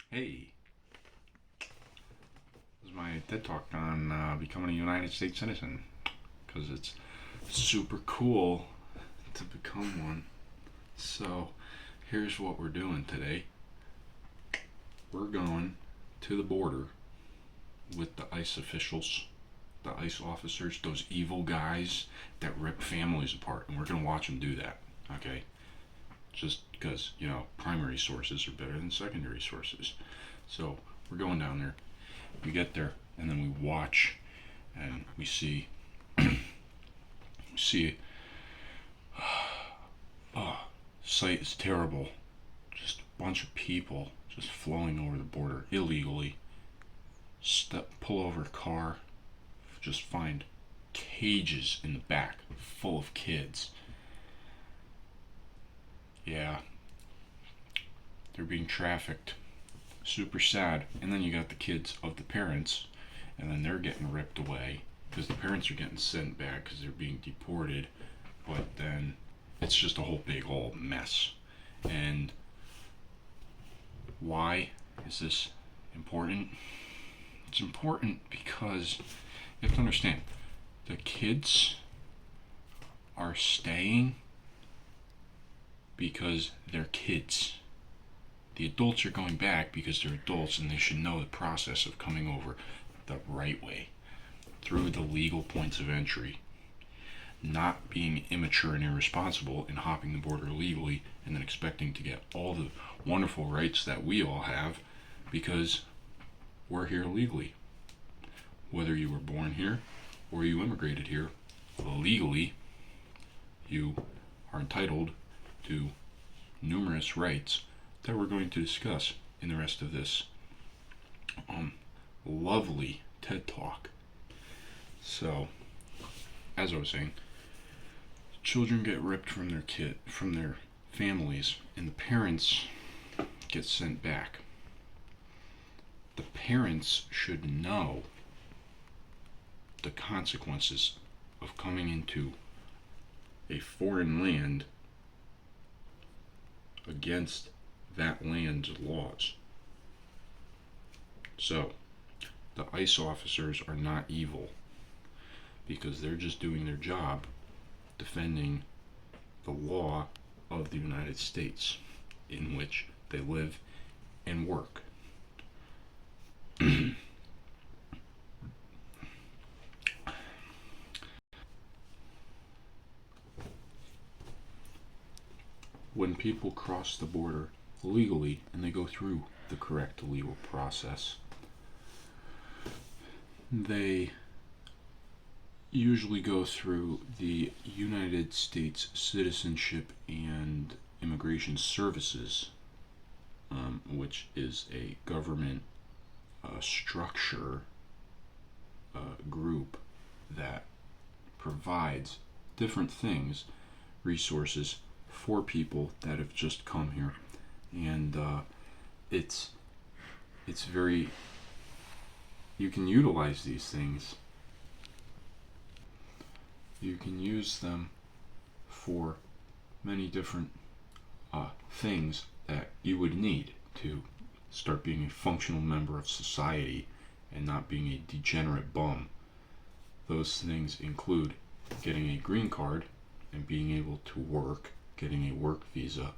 Hey, this is my TED Talk on becoming a United States citizen because it's super cool to become one. So, here's what we're doing today. We're going to the border with the ICE officials, the ICE officers, those evil guys that rip families apart, and we're going to watch them do that, okay? Just because, primary sources are better than secondary sources. So, we're going down there. We get there, and then we watch, and we see, oh, sight is terrible. Just a bunch of people just flowing over the border illegally. Pull over a car, just find cages in the back full of kids. Yeah, they're being trafficked. Super sad. And then you got the kids of the parents, and then they're getting ripped away because the parents are getting sent back because they're being deported. But then it's just a whole big old mess. And why is this important? It's important because you have to understand the kids are staying because they're kids. The adults are going back because they're adults and they should know the process of coming over the right way, through the legal points of entry, not being immature and irresponsible and hopping the border illegally and then expecting to get all the wonderful rights that we all have because we're here legally. Whether you were born here or you immigrated here, legally, you are entitled to numerous rights that we're going to discuss in the rest of this lovely TED Talk. So, as I was saying, children get ripped from their families, and the parents get sent back. The parents should know the consequences of coming into a foreign land against that land's laws. So, the ICE officers are not evil because they're just doing their job defending the law of the United States in which they live and work. When people cross the border legally and they go through the correct legal process, they usually go through the United States Citizenship and Immigration Services, which is a government structure group that provides different things, resources for people that have just come here, and it's very, you can utilize these things. You can use them for many different things that you would need to start being a functional member of society and not being a degenerate bum. Those things include getting a green card and being able to work, getting a work visa.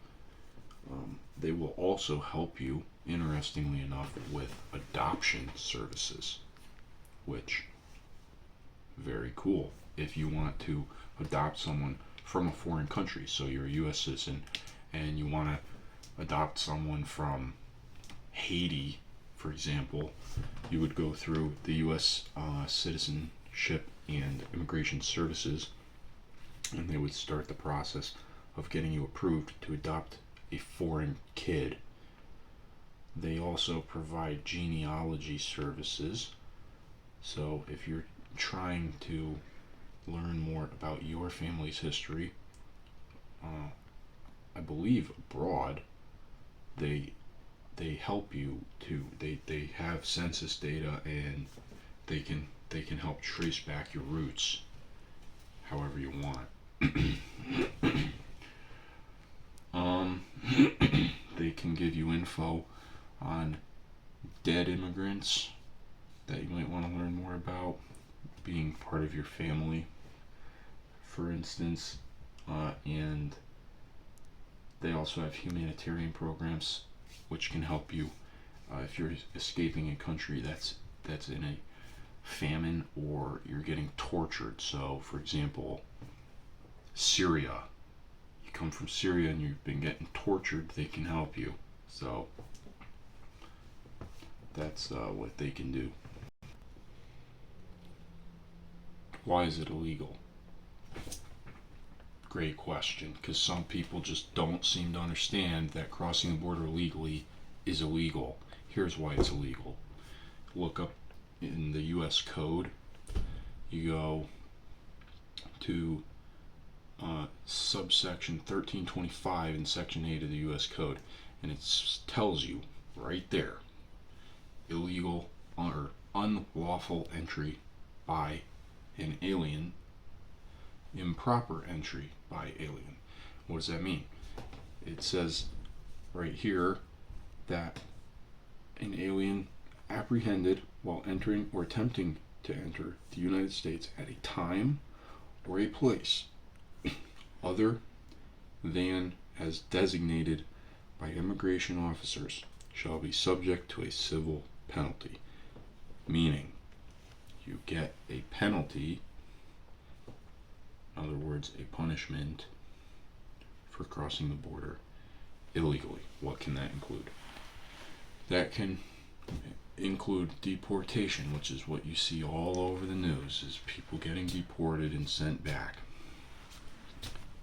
They will also help you, interestingly enough, with adoption services, which, very cool. If you want to adopt someone from a foreign country, so you're a U.S. citizen and you want to adopt someone from Haiti, for example, you would go through the U.S. Citizenship and Immigration Services, and they would start the process of getting you approved to adopt a foreign kid. They also provide genealogy services. So if you're trying to learn more about your family's history, I believe abroad, they help you to, they have census data, and they can help trace back your roots however you want. They can give you info on dead immigrants that you might want to learn more about, being part of your family, for instance, and they also have humanitarian programs which can help you if you're escaping a country that's in a famine or you're getting tortured. So, for example, Syria. You come from Syria and you've been getting tortured, they can help you. So, that's what they can do. Why is it illegal? Great question, because some people just don't seem to understand that crossing the border illegally is illegal. Here's why it's illegal. Look up in the US Code, you go to subsection 1325 in section 8 of the US Code, and it tells you right there, illegal or unlawful entry by an alien, improper entry by alien. What does that mean? It says right here that an alien apprehended while entering or attempting to enter the United States at a time or a place other than as designated by immigration officers shall be subject to a civil penalty. Meaning, you get a penalty, in other words, a punishment for crossing the border illegally. What can that include? That can include deportation, which is what you see all over the news, is people getting deported and sent back.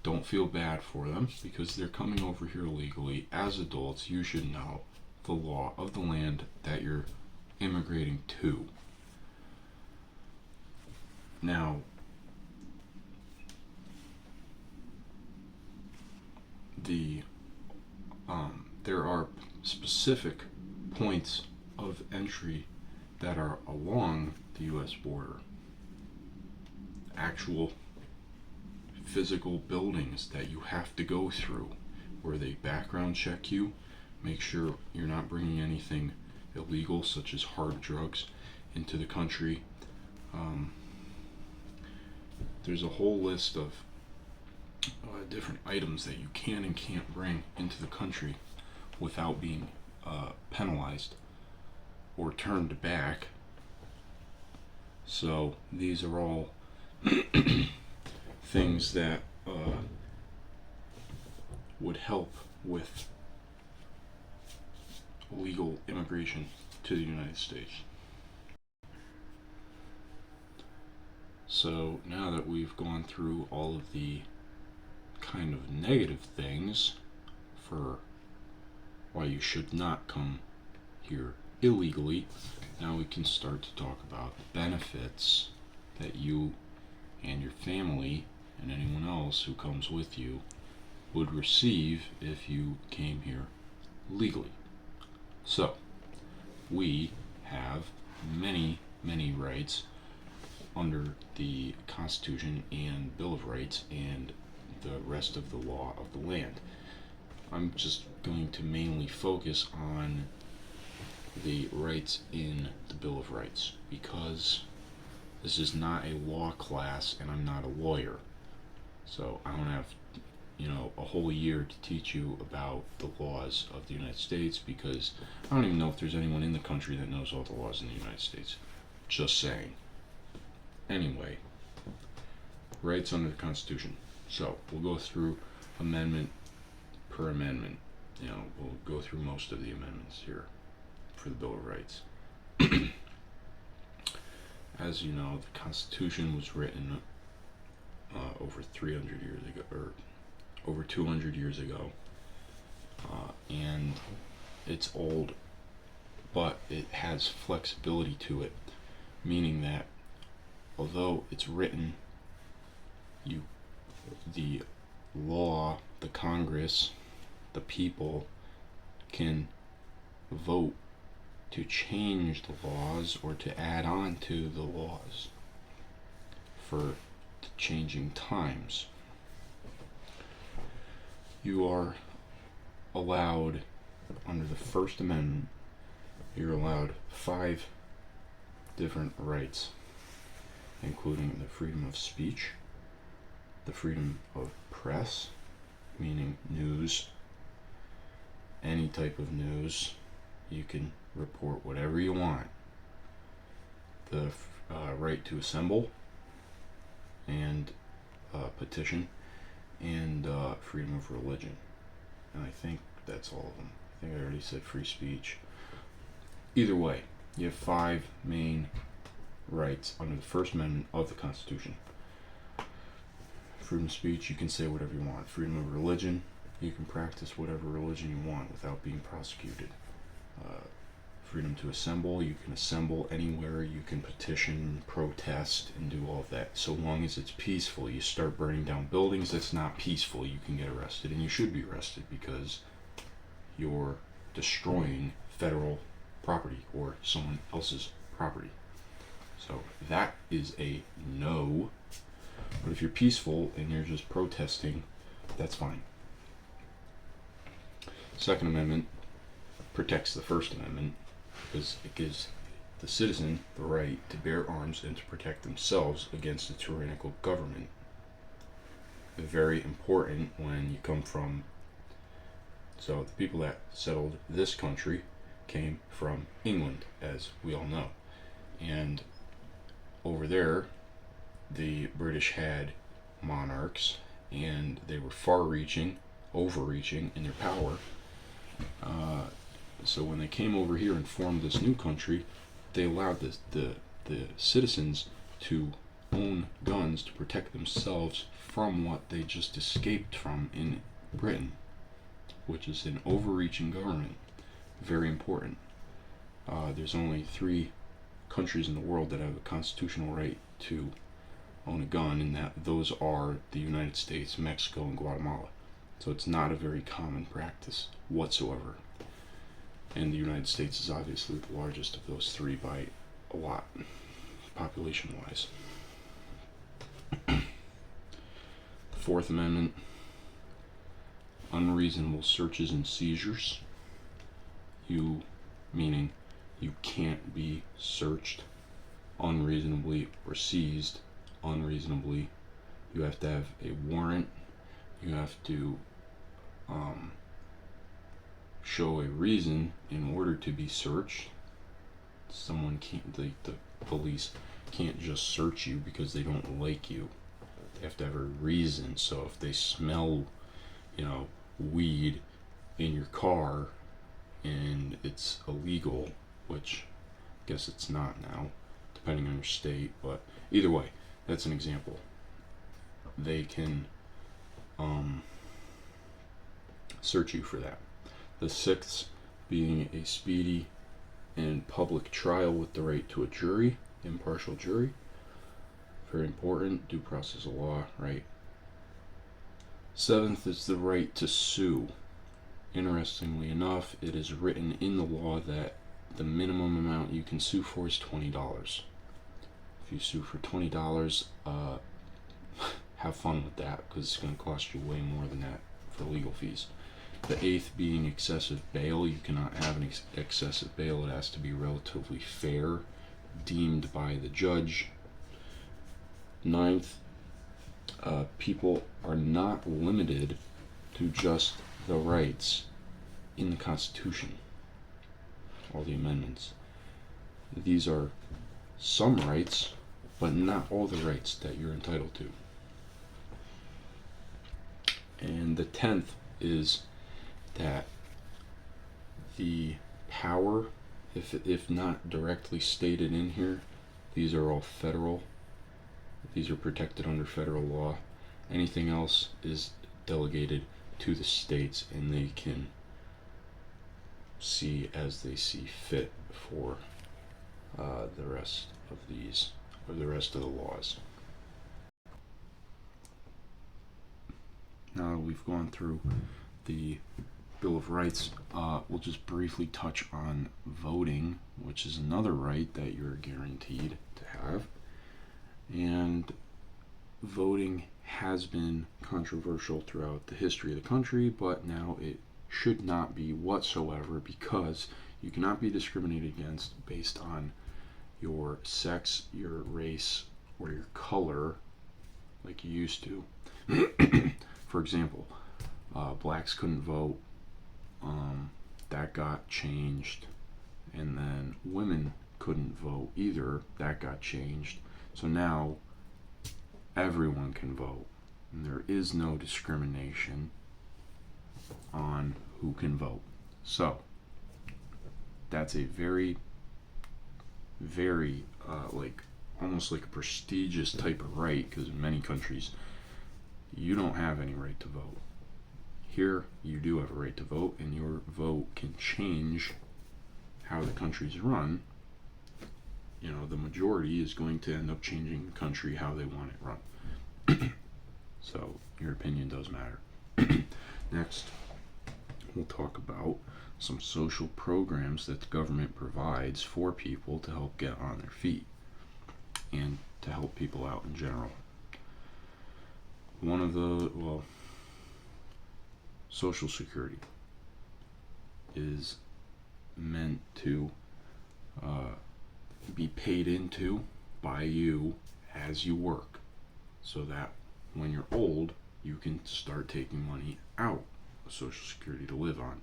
Don't feel bad for them because they're coming over here illegally. As adults, you should know the law of the land that you're immigrating to. Now, there are specific points of entry that are along the U.S. border. Actual physical buildings that you have to go through where they background check you, make sure you're not bringing anything illegal such as hard drugs into the country. There's a whole list of different items that you can and can't bring into the country without being penalized or turned back. So these are all things that would help with legal immigration to the United States. So now that we've gone through all of the kind of negative things for why you should not come here illegally, now we can start to talk about the benefits that you and your family and anyone else who comes with you would receive if you came here legally. So, we have many, many rights under the Constitution and Bill of Rights and the rest of the law of the land. I'm just going to mainly focus on the rights in the Bill of Rights because this is not a law class and I'm not a lawyer. So I don't have, a whole year to teach you about the laws of the United States because I don't even know if there's anyone in the country that knows all the laws in the United States. Just saying. Anyway, rights under the Constitution. So we'll go through amendment per amendment. We'll go through most of the amendments here for the Bill of Rights. As you know, the Constitution was written over 300 years ago, or over 200 years ago, and it's old, but it has flexibility to it, meaning that although it's written, the law, the Congress, the people can vote to change the laws or to add on to the laws for the changing times. You are allowed under the First Amendment you're allowed 5 different rights, including the freedom of speech, the freedom of press, meaning news, any type of news. You can report whatever you want. The right to assemble and petition, and freedom of religion. And I think that's all of them. I think I already said free speech. Either way, you have 5 main rights under the First Amendment of the Constitution. Freedom of speech, you can say whatever you want. Freedom of religion, you can practice whatever religion you want without being prosecuted. Freedom to assemble, you can assemble anywhere, you can petition, protest, and do all of that. So long as it's peaceful. You start burning down buildings that's not peaceful, you can get arrested, and you should be arrested because you're destroying federal property or someone else's property. So that is a no. But if you're peaceful and you're just protesting, that's fine. Second Amendment protects the First Amendment because it gives the citizen the right to bear arms and to protect themselves against a tyrannical government. Very important when you come from... So the people that settled this country came from England, as we all know. And over there, the British had monarchs, and they were far-reaching, overreaching in their power. So when they came over here and formed this new country, they allowed the citizens to own guns to protect themselves from what they just escaped from in Britain, which is an overreaching government. Very important. There's only 3 countries in the world that have a constitutional right to own a gun, and that those are the United States, Mexico, and Guatemala. So it's not a very common practice whatsoever. And the United States is obviously the largest of those 3 by a lot, population-wise. The Fourth Amendment, unreasonable searches and seizures. Meaning you can't be searched unreasonably or seized unreasonably. You have to have a warrant. You have to show a reason in order to be searched. Someone can't, the police can't just search you because they don't like you. They have to have a reason. So if they smell, weed in your car and it's illegal, which I guess it's not now, depending on your state, but either way, that's an example. They can search you for that. The sixth being a speedy and public trial with the right to a jury, impartial jury. Very important, due process of law, right? Seventh is the right to sue. Interestingly enough, it is written in the law that the minimum amount you can sue for is $20. If you sue for $20, have fun with that, because it's going to cost you way more than that for legal fees. The eighth being excessive bail. You cannot have an excessive bail. It has to be relatively fair, deemed by the judge. Ninth, people are not limited to just the rights in the Constitution, all the amendments. These are some rights, but not all the rights that you're entitled to. And the 10th is that the power, if not directly stated in here, these are all federal. These are protected under federal law. Anything else is delegated to the states, and they can see as they see fit for the rest of these, or the rest of the laws. Now that we've gone through the Bill of Rights, we'll just briefly touch on voting, which is another right that you're guaranteed to have. And voting has been controversial throughout the history of the country, but now it should not be whatsoever, because You cannot be discriminated against based on your sex, your race, or your color like you used to. For example, blacks couldn't vote. That got changed. And then women couldn't vote either. That got changed. So now everyone can vote. And there is no discrimination on who can vote. So that's a very, very, like, almost like a prestigious type of right, because in many countries you don't have any right to vote. Here you do have a right to vote, and your vote can change how the country's run. You know, the majority is going to end up changing the country how they want it run. So your opinion does matter. Next, we'll talk about some social programs that the government provides for people to help get on their feet and to help people out in general. One of the, Social Security is meant to be paid into by you as you work, so that when you're old, you can start taking money out of Social Security to live on.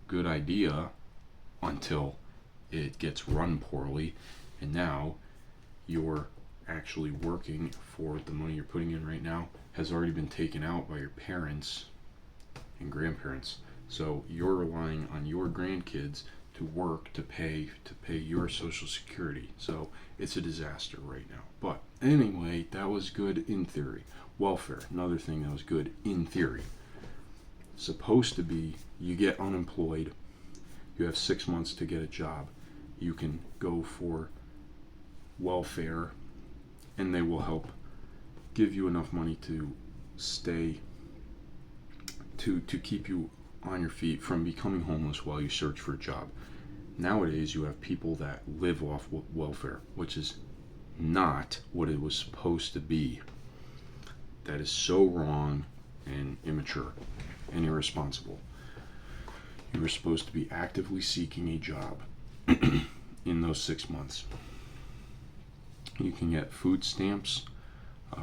Good idea until it gets run poorly, and now you're actually working for the money you're putting in right now has already been taken out by your parents and grandparents. So you're relying on your grandkids to work to pay your Social Security. So it's a disaster right now. But anyway, that was good in theory. Welfare, another thing that was good in theory. Supposed to be, you get unemployed, you have 6 months to get a job, you can go for welfare, and they will help give you enough money to stay, to keep you on your feet from becoming homeless while you search for a job. Nowadays you have people that live off welfare, which is not what it was supposed to be. That is so wrong and immature and irresponsible. You were supposed to be actively seeking a job in those 6 months. You can get food stamps,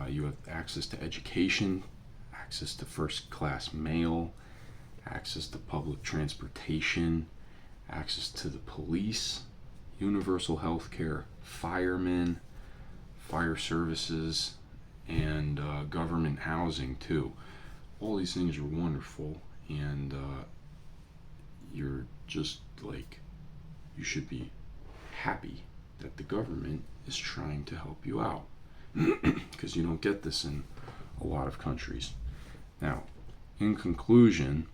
you have access to education, access to first class mail, access to public transportation, access to the police, universal health care, firemen, fire services, and government housing too. All these things are wonderful, and you're just like, you should be happy that the government is trying to help you out, because you don't get this in a lot of countries. Now, in conclusion,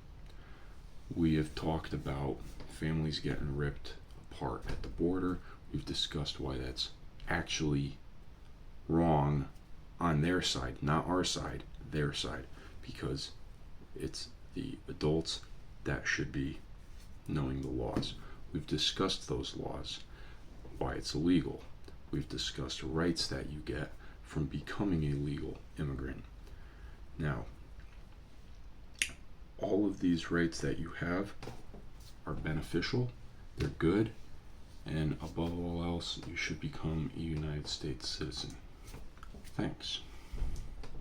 we have talked about families getting ripped apart at the border. We've discussed why that's actually wrong on their side, not our side, their side, because it's the adults that should be knowing the laws. We've discussed those laws, why it's illegal. We've discussed rights that you get from becoming a legal immigrant. Now, all of these rights that you have are beneficial, they're good, and above all else, you should become a United States citizen. Thanks.